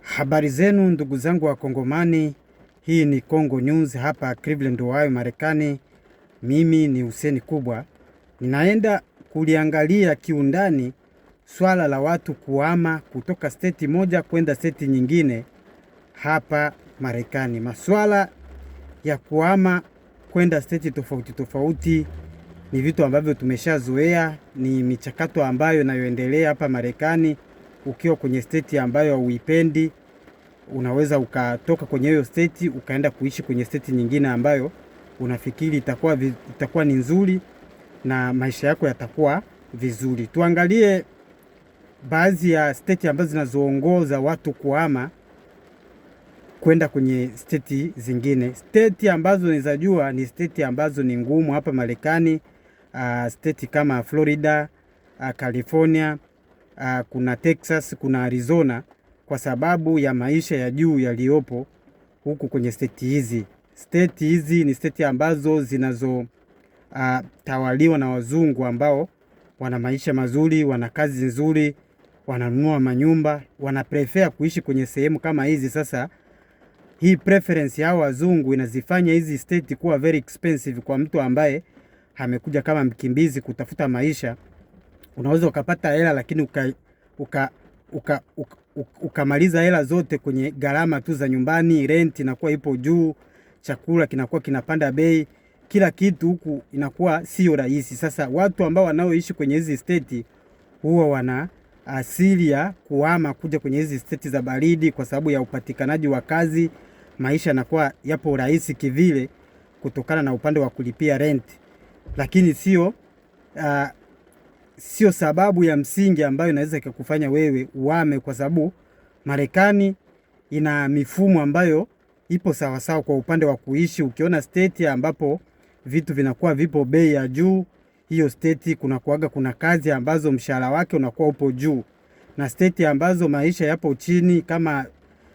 Habari zenu ndugu zangu wa Kongomani, hii ni Congo News hapa Cleveland, Ohio, Marekani. Mimi ni Hussein Kubwa. Ninaenda kuliangalia kiundani swala la watu kuhama kutoka state moja kwenda state nyingine hapa Marekani. Maswala ya kuhama kwenda state tofauti tofauti ni vitu ambavyo tumeshazoea, ni michakato ambayo inayoendelea hapa Marekani. Ukiwa kwenye state ambayo huipendi, unaweza ukatoka kwenye hiyo state ukaenda kuishi kwenye state nyingine ambayo unafikiri itakuwa ni nzuri na maisha yako yatakuwa vizuri. Tuangalie baadhi ya state ambazo zinazoongoza watu kuhama kwenda kwenye state zingine. State ambazo nizajua ni state ambazo ni ngumu hapa Marekani. State kama Florida, California, kuna Texas, kuna Arizona, kwa sababu ya maisha ya juu yaliyopo huku kwenye state hizi. State hizi ni state ambazo zinazo tawaliwa na wazungu ambao wana maisha mazuri, wana kazi nzuri, wananunua manyumba, wana prefer kuishi kwenye sehemu kama hizi. Sasa hii preference ya wazungu inazifanya hizi state kuwa very expensive kwa mtu ambaye amekuja kama mkimbizi kutafuta maisha. Unaweza ukapata hela lakini ukamaliza hela zote kwenye gharama tu za nyumbani. Rent inakuwa ipo juu, chakula kinakuwa kinapanda bei, kila kitu huku inakuwa sio rahisi. Sasa watu ambao wanaoishi kwenye hizi state huwa wana asili ya kuhama kuja kwenye hizi state za baridi kwa sababu ya upatikanaji wa kazi. Maisha yanakuwa yapo rahisi kivile kutokana na upande wa kulipia rent, lakini sio sababu ya msingi ambayo inaweza kukufanya wewe uhame, kwa sababu Marekani ina mifumo ambayo ipo sawa sawa kwa upande wa kuishi. Ukiona state ambapo vitu vinakuwa vipo bei ya juu, hiyo state kuna kazi ambazo mshahara wake unakuwa upo juu, na state ambazo maisha yapo chini, kama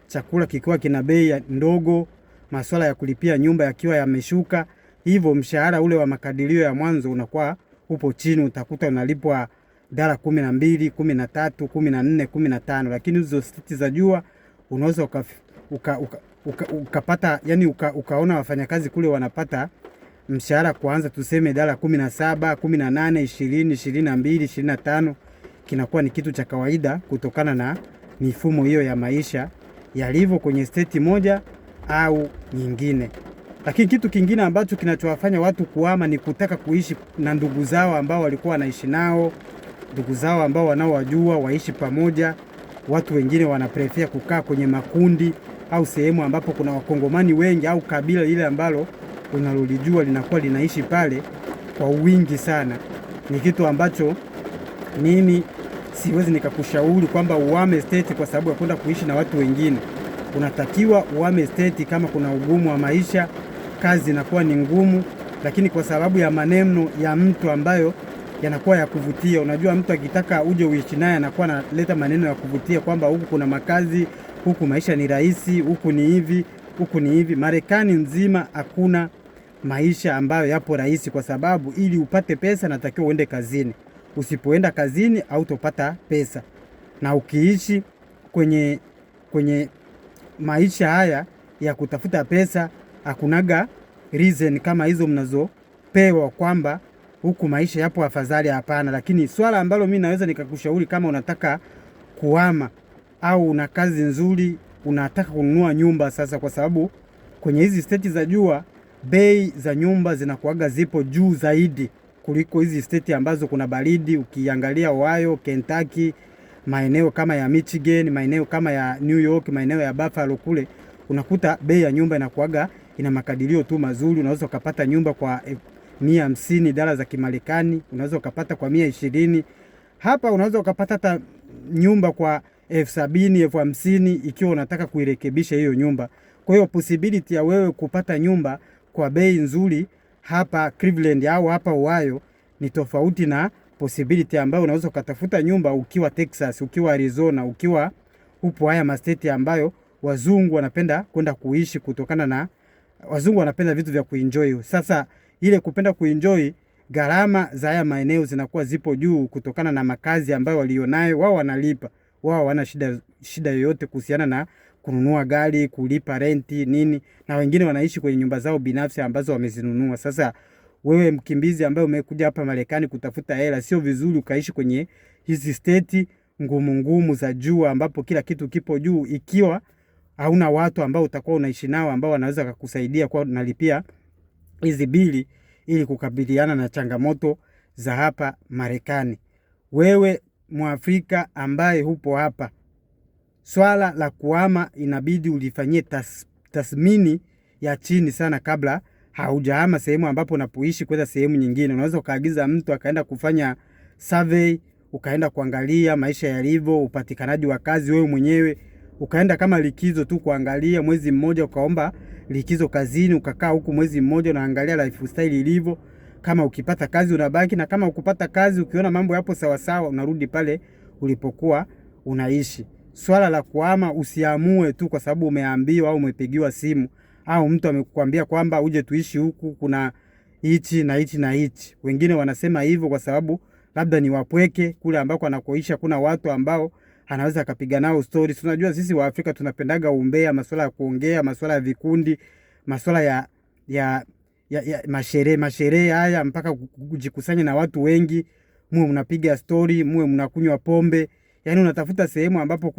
chakula kikiwa kina bei ndogo, masuala ya kulipia nyumba yakiwa yameshuka, hivyo mshahara ule wa makadirio ya mwanzo unakuwa upo chini. Utakuta unalipwa $12, $13, $14, $15. Lakini hizo state za jua unaweza ukapata, yani ukaona wafanyakazi kule wanapata mshahara kuanza tuseme $17, $18, $20, $22, $25. Kinakuwa ni kitu cha kawaida kutokana na mifumo hiyo ya maisha yalivyo kwenye state moja au nyingine. Lakini kitu kingine ambacho kinachowafanya watu kuhama ni kutaka kuishi na ndugu zao ambao walikuwa wanaishi nao, ndugu zao ambao wanaowajua, waishi pamoja. Watu wengine wanaprefer kukaa kwenye makundi au sehemu ambapo kuna wakongomani wengi au kabila ile ambalo unalolijua linakuwa linaishi pale kwa wingi sana. Ni kitu ambacho mimi siwezi nikakushauri kwamba uhame state kwa sababu ya kwenda kuishi na watu wengine. Unatakiwa uhame state kama kuna ugumu wa maisha, kazi inakuwa ni ngumu, lakini kwa sababu ya maneno ya mtu ambayo yanakuwa ya kuvutia. Unajua mtu akitaka uje uishi naye anakuwa analeta maneno ya kuvutia kwamba huku kuna makazi, huku maisha ni rahisi, huku ni hivi, huku ni hivi. Marekani nzima hakuna maisha ambayo yapo rahisi, kwa sababu ili upate pesa natakiwa uende kazini. Usipoenda kazini hautopata pesa. Na ukiishi kwenye maisha haya ya kutafuta pesa, hakunaga reason kama hizo mnazopewa kwamba huku maisha yapo afadhali. Hapana. Lakini swala ambalo mimi naweza nikakushauri kama unataka kuhama au una kazi nzuri, unataka kununua nyumba sasa, kwa sababu kwenye hizi state za jua bei za nyumba zinakuaga zipo juu zaidi kuliko hizi state ambazo kuna baridi. Ukiangalia Ohio, Kentucky, maeneo kama ya Michigan, maeneo kama ya New York, maeneo ya Buffalo kule, unakuta bei ya nyumba inakuaga ina makadirio tu mazuri. Unaweza ukapata nyumba kwa $150 za Kimarekani, unaweza ukapata kwa $120. Hapa unaweza ukapata hata nyumba kwa $70,000, $50,000 ikiwa unataka kuirekebisha hiyo nyumba. Kwa hiyo possibility ya wewe kupata nyumba kwa bei nzuri hapa Cleveland au hapa Ohio ni tofauti na possibility ambayo unaweza ukatafuta nyumba ukiwa Texas, ukiwa Arizona, ukiwa upo haya masteti ambayo wazungu wanapenda kwenda kuishi, kutokana na wazungu wanapenda vitu vya kuenjoy. Sasa ile kupenda kuenjoy, gharama za haya maeneo zinakuwa zipo juu kutokana na makazi ambayo walionayo. Wao wanalipa, wao wana shida shida yoyote kuhusiana na kununua gari, kulipa renti nini, na wengine wanaishi kwenye nyumba zao binafsi ambazo wamezinunua. Sasa wewe mkimbizi ambaye umekuja hapa Marekani kutafuta hela, sio vizuri ukaishi kwenye hizi state ngumu ngumu za juu ambapo kila kitu kipo juu, ikiwa hauna watu ambao utakuwa unaishi nao ambao wanaweza kukusaidia kwa nalipia hizi bili ili kukabiliana na changamoto za hapa Marekani. Wewe Mwafrika ambaye hupo hapa, swala la kuhama inabidi ulifanyie tathmini ya chini sana kabla haujahama sehemu ambapo unapoishi kwenda sehemu nyingine. Unaweza ukaagiza mtu akaenda kufanya survey, ukaenda kuangalia maisha yalivyo, upatikanaji wa kazi, wewe mwenyewe ukaenda kama likizo tu kuangalia mwezi mmoja, ukaomba likizo kazini, ukakaa huku mwezi mmoja unaangalia lifestyle ilivyo. Kama ukipata kazi unabaki, na kama ukupata kazi ukiona mambo yapo sawa sawa unarudi pale ulipokuwa unaishi. Swala la kuhama usiamue tu kwa sababu umeambiwa au umepigiwa simu au mtu amekuambia kwamba uje tuishi huku, kuna hichi na hichi na hichi. Wengine wanasema hivyo kwa sababu labda ni wapweke kule ambako anakoishi, kuna watu ambao anaweza akapiga nao story. Tunajua sisi wa Afrika tunapendaga umbea, masuala ya kuongea, masuala ya vikundi, masuala ya masherehe haya mpaka kujikusanya na watu wengi, muwe mnapiga story, muwe mnakunywa pombe. Yaani unatafuta sehemu ambapo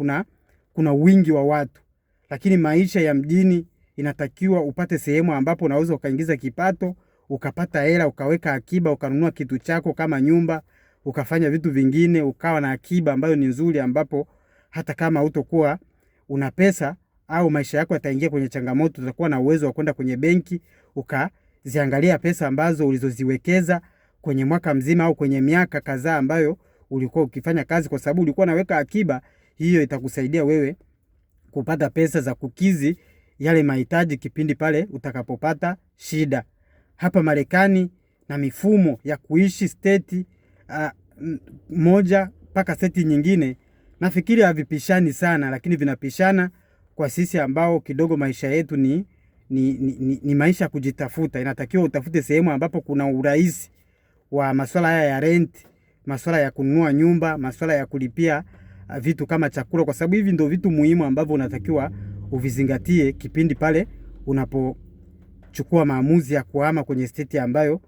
kuna wingi wa watu. Lakini maisha ya mjini inatakiwa upate sehemu ambapo unaweza ukaingiza kipato, ukapata hela, ukaweka akiba, ukanunua kitu chako kama nyumba, ukafanya vitu vingine, ukawa na akiba ambayo ni nzuri, ambapo hata kama hutokuwa una pesa au maisha yako yataingia kwenye changamoto, utakuwa na uwezo wa kwenda kwenye benki ukaziangalia pesa ambazo ulizoziwekeza kwenye mwaka mzima au kwenye miaka kadhaa ambayo ulikuwa ukifanya kazi, kwa sababu ulikuwa unaweka akiba. Hiyo itakusaidia wewe kupata pesa za kukizi yale mahitaji kipindi pale utakapopata shida. Hapa Marekani na mifumo ya kuishi state moja mpaka state nyingine, nafikiri havipishani sana, lakini vinapishana kwa sisi ambao kidogo maisha yetu ni maisha kujitafuta. Inatakiwa utafute sehemu ambapo kuna urahisi wa masuala haya ya rent, masuala ya kununua nyumba, masuala ya kulipia vitu kama chakula, kwa sababu hivi ndio vitu muhimu ambavyo unatakiwa uvizingatie kipindi pale unapochukua maamuzi ya kuhama kwenye state ambayo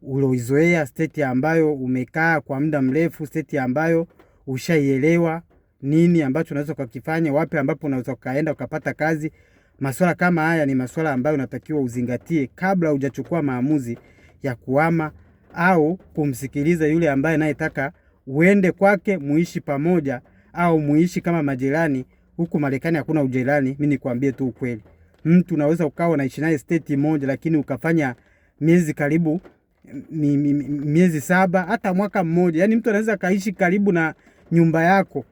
uloizoea, state ambayo umekaa kwa muda mrefu, state ambayo ushaielewa nini ambacho unaweza kukifanya, wapi ambapo unaweza kaenda ukapata kazi. Masuala kama haya ni masuala ambayo unatakiwa uzingatie kabla hujachukua maamuzi ya kuhama au kumsikiliza yule ambaye anayetaka uende kwake muishi pamoja au muishi kama majirani. Huku Marekani hakuna ujirani. Mimi nikwambie tu ukweli. Mtu unaweza ukawa unaishi naye state moja lakini ukafanya miezi karibu miezi 7 hata mwaka mmoja. Yaani mtu anaweza kaishi karibu na nyumba yako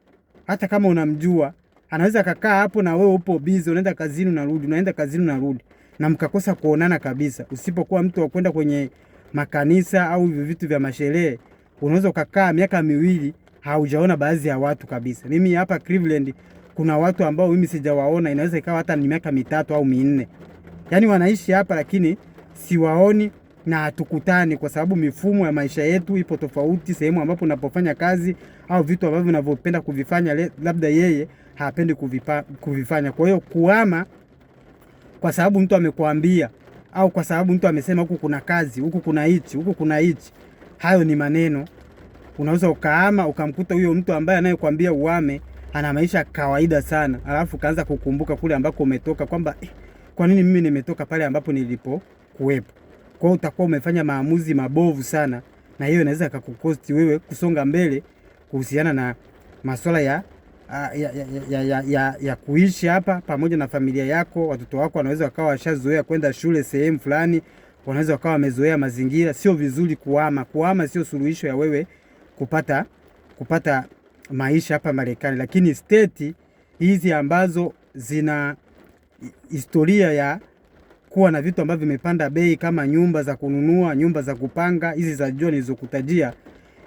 hata kama unamjua. Anaweza kakaa hapo na wewe upo busy, unaenda kazini unarudi, unaenda kazini unarudi, na mkakosa kuonana kabisa. Usipokuwa mtu wa kwenda kwenye makanisa au vitu vya masherehe, unaweza ukakaa miaka 2 haujaona baadhi ya watu kabisa. Mimi hapa Cleveland kuna watu ambao mimi sijawaona, inaweza ikawa hata ni miaka 3 au 4. Yaani wanaishi hapa lakini siwaoni na hatukutani kwa sababu mifumo ya maisha yetu ipo tofauti. Sehemu ambapo unapofanya kazi au vitu ambavyo unavyopenda kuvifanya labda yeye hapendi kuvifanya. Kwa hiyo kuhama kwa sababu mtu amekuambia au kwa sababu mtu amesema huku kuna kazi, huku kuna hichi, huku kuna hichi, hayo ni maneno. Unaweza ukahama ukamkuta huyo mtu ambaye anayekwambia uhame ana maisha kawaida sana, alafu kaanza kukumbuka kule ambako umetoka kwamba kwa nini mimi nimetoka pale ambapo nilipo kuwepo. Kwa hiyo utakuwa umefanya maamuzi mabovu sana, na hiyo inaweza kukukosti wewe kusonga mbele kuhusiana na masuala ya kuishi hapa pamoja na familia yako. Watoto wako wanaweza wakawa washazoea kwenda shule sehemu fulani, wanaweza wakawa wamezoea mazingira. Sio vizuri kuhama. Kuhama sio suluhisho ya wewe kupata maisha hapa Marekani. Lakini state hizi ambazo zina historia ya kuwa na vitu ambavyo vimepanda bei kama nyumba za kununua, nyumba za kupanga, hizi za jua nilizokutajia,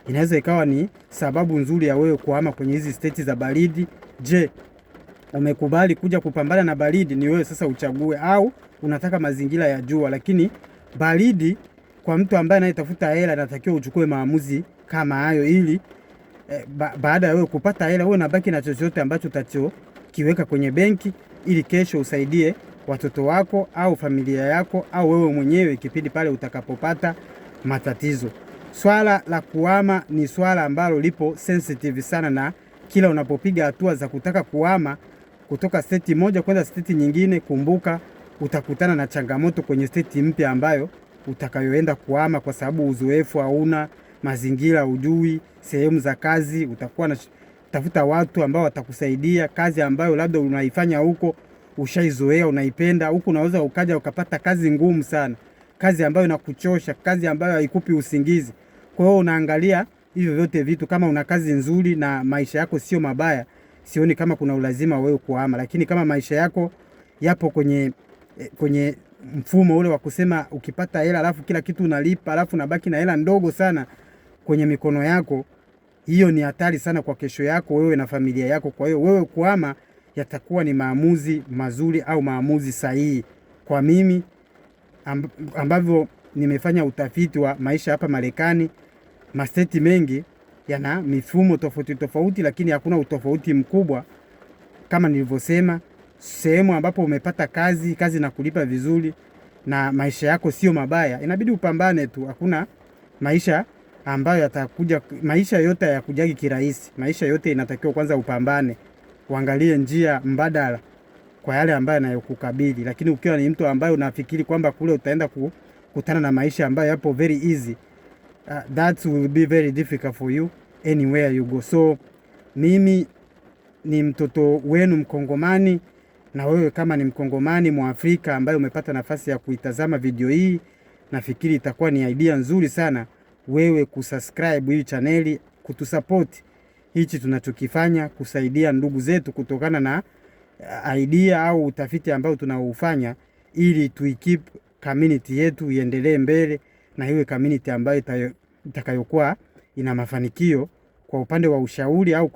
inaweza ikawa ni sababu nzuri ya wewe kuhama kwenye hizi state za baridi. Je, umekubali kuja kupambana na baridi? Ni wewe sasa uchague, au unataka mazingira ya jua. Lakini baridi kwa mtu ambaye anayetafuta hela anatakiwa uchukue maamuzi kama hayo ili baada ya wewe kupata hela, wewe unabaki na chochote ambacho utachokiweka kwenye benki, ili kesho usaidie watoto wako au familia yako au wewe mwenyewe kipindi pale utakapopata matatizo. Swala la kuhama ni swala ambalo lipo sensitive sana, na kila unapopiga hatua za kutaka kuhama kutoka state moja kwenda state nyingine, kumbuka utakutana na changamoto kwenye state mpya ambayo utakayoenda kuhama, kwa sababu uzoefu hauna, mazingira ujui, sehemu za kazi utakuwa na tafuta watu ambao watakusaidia. Kazi ambayo labda unaifanya huko ushaizoea, unaipenda, huko unaweza ukaja ukapata kazi ngumu sana, kazi ambayo inakuchosha, kazi ambayo haikupi usingizi. Kwa hiyo unaangalia hivyo vyote vitu. Kama una kazi nzuri na maisha yako sio mabaya, sioni kama kuna ulazima wewe kuhama. Lakini kama maisha yako yapo kwenye mfumo ule wa kusema ukipata hela alafu kila kitu unalipa, alafu unabaki na hela ndogo sana kwenye mikono yako, hiyo ni hatari sana kwa kesho yako wewe na familia yako. Kwa hiyo wewe kuhama yatakuwa ni maamuzi mazuri au maamuzi sahihi. Kwa mimi ambavyo nimefanya utafiti wa maisha hapa Marekani, masteti mengi yana mifumo tofauti tofauti, lakini hakuna utofauti mkubwa. Kama nilivyosema, sehemu ambapo umepata kazi na kulipa vizuri na maisha yako sio mabaya, inabidi upambane tu. Hakuna maisha ambayo yatakuja, maisha yote hayakujagi kirahisi. Maisha yote inatakiwa kwanza upambane, uangalie njia mbadala kwa yale ambayo yanayokukabili. Lakini ukiwa ni mtu ambaye unafikiri kwamba kule utaenda kukutana na maisha ambayo yapo very easy, that will be very difficult for you anywhere you go. So mimi ni mtoto wenu Mkongomani, na wewe kama ni Mkongomani Mwafrika ambaye umepata nafasi ya kuitazama video hii, nafikiri itakuwa ni idea nzuri sana wewe kusubscribe hii chaneli, kutusupport hichi tunachokifanya, kusaidia ndugu zetu kutokana na idea au utafiti ambao tunaufanya, ili tuikeep community yetu iendelee mbele na iwe community ambayo itakayokuwa ina mafanikio kwa upande wa ushauri au